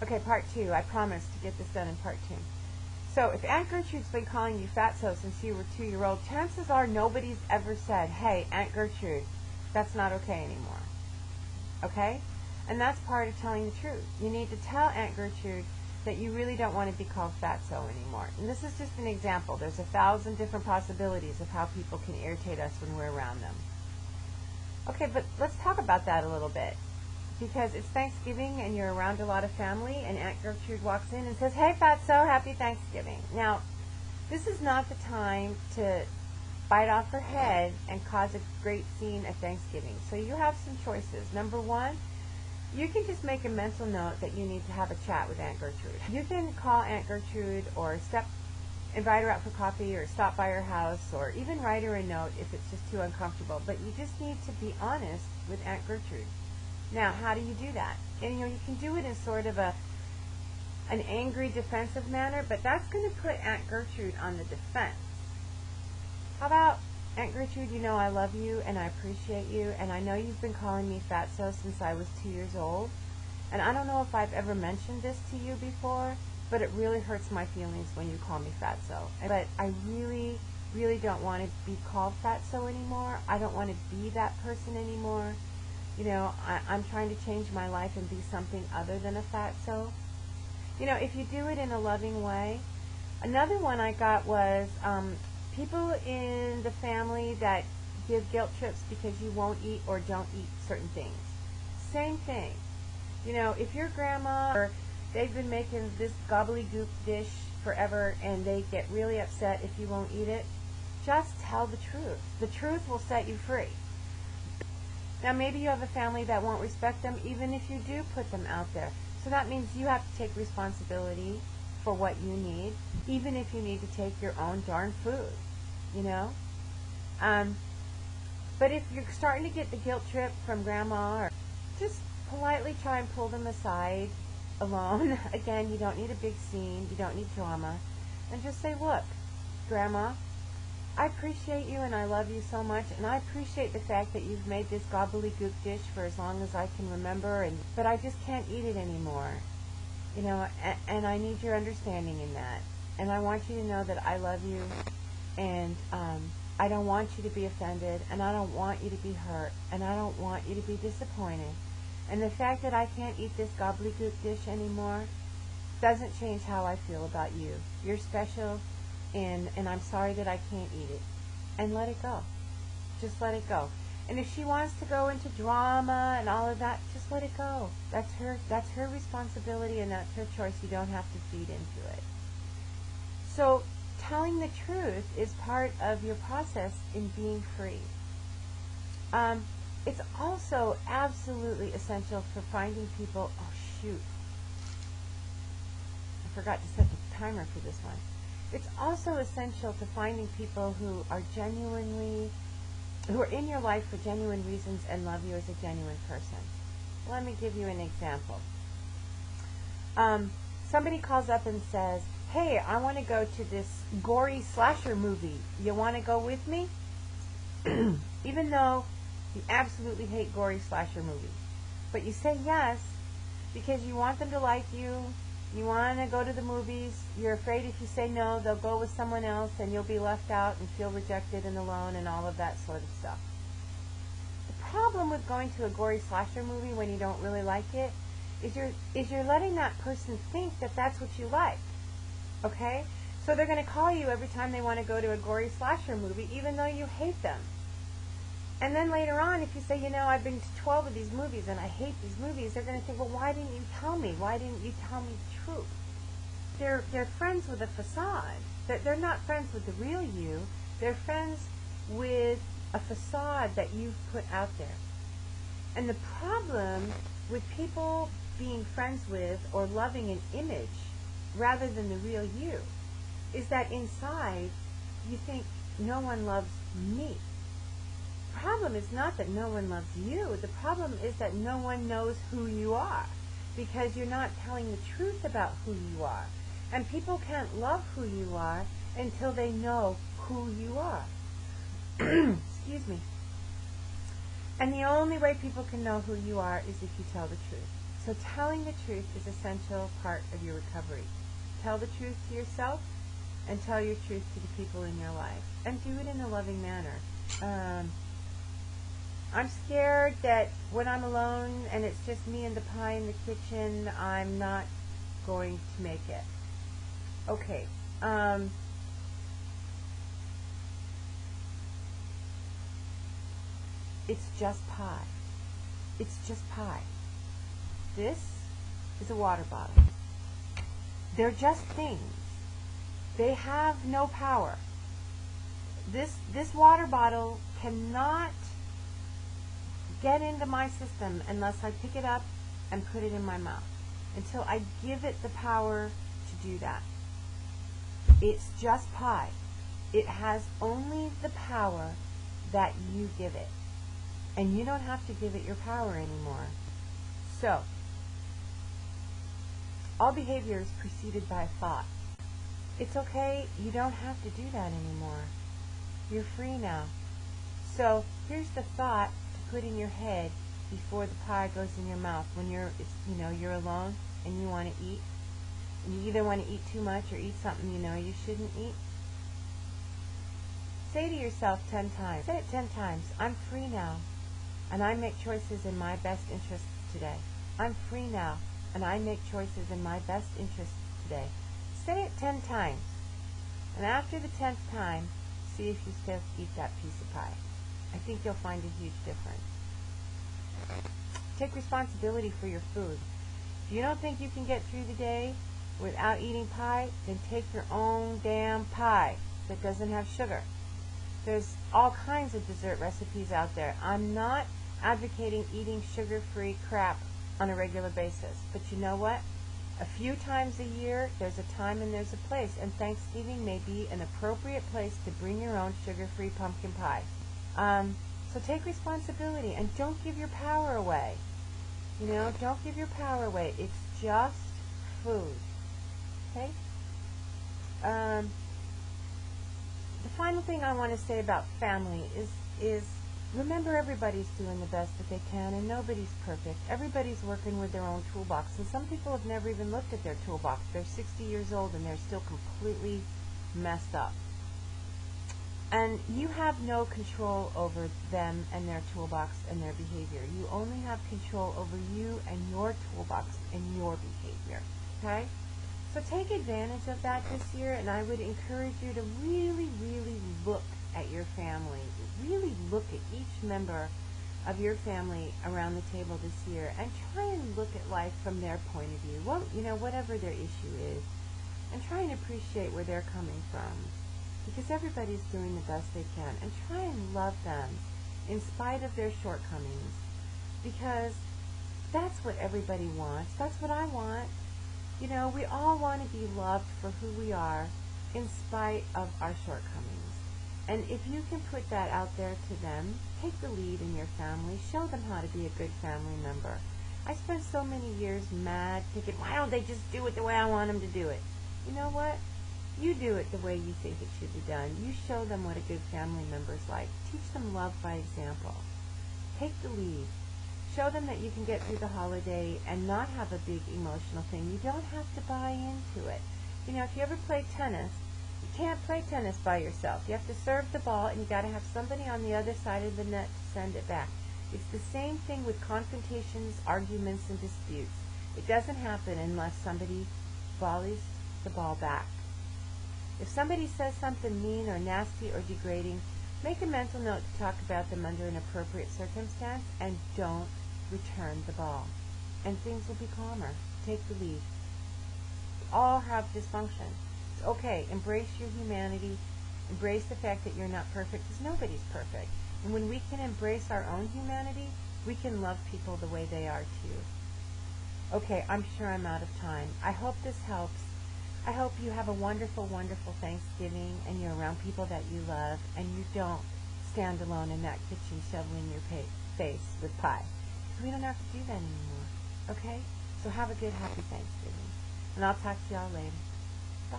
Okay, part two. I promise to get this done in part two. So if Aunt Gertrude's been calling you fatso since you were 2-year-old, chances are nobody's ever said, hey, Aunt Gertrude, that's not okay anymore. Okay? And that's part of telling the truth. You need to tell Aunt Gertrude that you really don't want to be called fatso anymore. And this is just an example. There's 1,000 different possibilities of how people can irritate us when we're around them. Okay, but let's talk about that a little bit. Because it's Thanksgiving and you're around a lot of family and Aunt Gertrude walks in and says, hey, fatso, happy Thanksgiving. Now, this is not the time to bite off her head and cause a great scene at Thanksgiving. So you have some choices. Number one, you can just make a mental note that you need to have a chat with Aunt Gertrude. You can call Aunt Gertrude or invite her out for coffee or stop by her house or even write her a note if it's just too uncomfortable. But you just need to be honest with Aunt Gertrude. Now, how do you do that? And you can do it in sort of an angry, defensive manner, but that's going to put Aunt Gertrude on the defense. How about, Aunt Gertrude, you know I love you and I appreciate you, and I know you've been calling me fatso since I was 2 years old, and I don't know if I've ever mentioned this to you before, but it really hurts my feelings when you call me fatso. But I really, really don't want to be called fatso anymore. I don't want to be that person anymore. You know, I'm trying to change my life and be something other than a fatso. You know, if you do it in a loving way. Another one I got was people in the family that give guilt trips because you won't eat or don't eat certain things. Same thing. You know, if your grandma or they've been making this gobbledygook dish forever and they get really upset if you won't eat it, just tell the truth. The truth will set you free. Now, maybe you have a family that won't respect them even if you do put them out there. So that means you have to take responsibility for what you need, even if you need to take your own darn food, you know? But if you're starting to get the guilt trip from grandma, or just politely try and pull them aside alone. Again, you don't need a big scene, you don't need drama. And just say, look, grandma, I appreciate you and I love you so much, and I appreciate the fact that you've made this gobbledygook dish for as long as I can remember, but I just can't eat it anymore. You know, and I need your understanding in that. And I want you to know that I love you, and I don't want you to be offended, and I don't want you to be hurt, and I don't want you to be disappointed. And the fact that I can't eat this gobbledygook dish anymore doesn't change how I feel about you. You're special, and I'm sorry that I can't eat it. And let it go. Just let it go. And if she wants to go into drama and all of that, just let it go. That's her responsibility, and that's her choice. You don't have to feed into it. So telling the truth is part of your process in being free. It's also absolutely essential for finding people. Oh shoot, I forgot to set the timer for this one. It's also essential to finding people who are in your life for genuine reasons and love you as a genuine person. Let me give you an example. Somebody calls up and says, hey, I want to go to this gory slasher movie. You want to go with me? Even though you absolutely hate gory slasher movies. But you say yes because you want them to like you. You want to go to the movies. You're afraid if you say no, they'll go with someone else and you'll be left out and feel rejected and alone and all of that sort of stuff. The problem with going to a gory slasher movie when you don't really like it is you're letting that person think that that's what you like. Okay? So they're going to call you every time they want to go to a gory slasher movie, even though you hate them. And then later on, if you say, you know, I've been to 12 of these movies and I hate these movies, they're going to think, well, why didn't you tell me? Why didn't you tell me the truth? They're friends with a facade. They're not friends with the real you. They're friends with a facade that you've put out there. And the problem with people being friends with or loving an image rather than the real you is that inside you think no one loves me. The problem is not that no one loves you. The problem is that no one knows who you are because you're not telling the truth about who you are. And people can't love who you are until they know who you are. Excuse me. And the only way people can know who you are is if you tell the truth. So telling the truth is an essential part of your recovery. Tell the truth to yourself and tell your truth to the people in your life. And do it in a loving manner. I'm scared that when I'm alone and it's just me and the pie in the kitchen, I'm not going to make it. Okay. It's just pie. It's just pie. This is a water bottle. They're just things. They have no power. This water bottle cannot get into my system unless I pick it up and put it in my mouth. Until I give it the power to do that. It's just pie. It has only the power that you give it. And you don't have to give it your power anymore. So, all behavior is preceded by a thought. It's okay, you don't have to do that anymore. You're free now. So, here's the thought to put in your head before the pie goes in your mouth. When you're alone and you want to eat, and you either want to eat too much or eat something you know you shouldn't eat. Say to yourself 10 times. Say it 10 times. I'm free now, and I make choices in my best interest today. I'm free now, and I make choices in my best interest today. Say it 10 times. And after the 10th time, see if you still eat that piece of pie. I think you'll find a huge difference. Take responsibility for your food. If you don't think you can get through the day without eating pie, then take your own damn pie that doesn't have sugar. There's all kinds of dessert recipes out there. I'm not advocating eating sugar-free crap on a regular basis. But you know what? A few times a year, there's a time and there's a place. And Thanksgiving may be an appropriate place to bring your own sugar-free pumpkin pie. So take responsibility and don't give your power away. Don't give your power away. It's just food. Okay? The final thing I want to say about family is remember everybody's doing the best that they can and nobody's perfect. Everybody's working with their own toolbox, and some people have never even looked at their toolbox. They're 60 years old and they're still completely messed up. And you have no control over them and their toolbox and their behavior. You only have control over you and your toolbox and your behavior. Okay? So take advantage of that this year, and I would encourage you to really, really look at your family. Really look at each member of your family around the table this year and try and look at life from their point of view. Well, whatever their issue is, and try and appreciate where they're coming from. Because everybody's doing the best they can, and try and love them in spite of their shortcomings, because that's what everybody wants. That's what I want. We all want to be loved for who we are in spite of our shortcomings. And if you can put that out there to them, take the lead in your family, show them how to be a good family member. I spent so many years mad thinking, why don't they just do it the way I want them to do it? You know what? You do it the way you think it should be done. You show them what a good family member's like. Teach them love by example. Take the lead. Show them that you can get through the holiday and not have a big emotional thing. You don't have to buy into it. If you ever play tennis, you can't play tennis by yourself. You have to serve the ball, and you got to have somebody on the other side of the net to send it back. It's the same thing with confrontations, arguments, and disputes. It doesn't happen unless somebody volleys the ball back. If somebody says something mean or nasty or degrading, make a mental note to talk about them under an appropriate circumstance, and don't return the ball. And things will be calmer. Take the lead. We all have dysfunction. It's okay. Embrace your humanity. Embrace the fact that you're not perfect, because nobody's perfect. And when we can embrace our own humanity, we can love people the way they are too. Okay, I'm sure I'm out of time. I hope this helps. I hope you have a wonderful, wonderful Thanksgiving, and you're around people that you love, and you don't stand alone in that kitchen shoveling your face with pie. Because we don't have to do that anymore. Okay? So have a good, happy Thanksgiving. And I'll talk to y'all later. Bye.